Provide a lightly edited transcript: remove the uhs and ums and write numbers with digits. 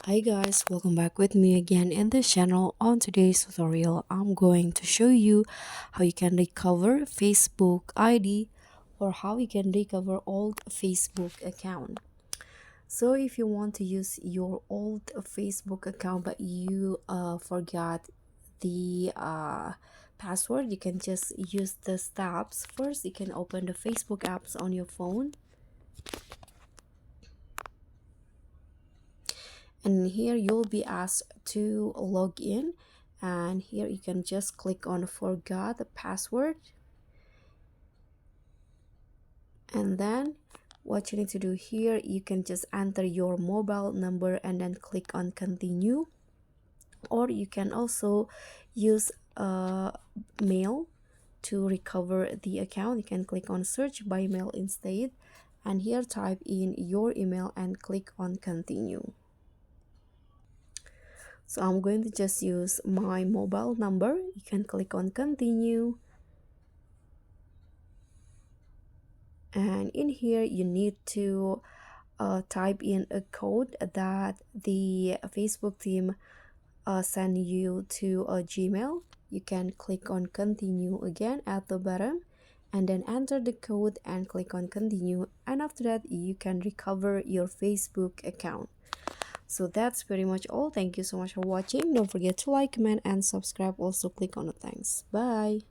Hi guys, welcome back with me again in this channel. On today's tutorial, I'm going to show you how you can recover Facebook ID or how you can recover old Facebook account. So if you want to use your old Facebook account but you forgot the password, you can just use the steps. First, you can open the Facebook apps on your phone, and here you'll be asked to log in, and here you can just click on forgot the password, and then what you need to do here, you can just enter your mobile number and then click on continue, or you can also use mail to recover the account. You can click on search by mail instead, and here type in your email and click on continue. So I'm going to just use my mobile number. You can click on continue, and in here you need to type in a code that the Facebook team send you to a Gmail. You can click on continue again at the bottom and then enter the code and click on continue, and after that you can recover your Facebook account. So that's pretty much all. Thank you so much for watching. Don't forget to like, comment, and subscribe. Also click on the thanks. Bye.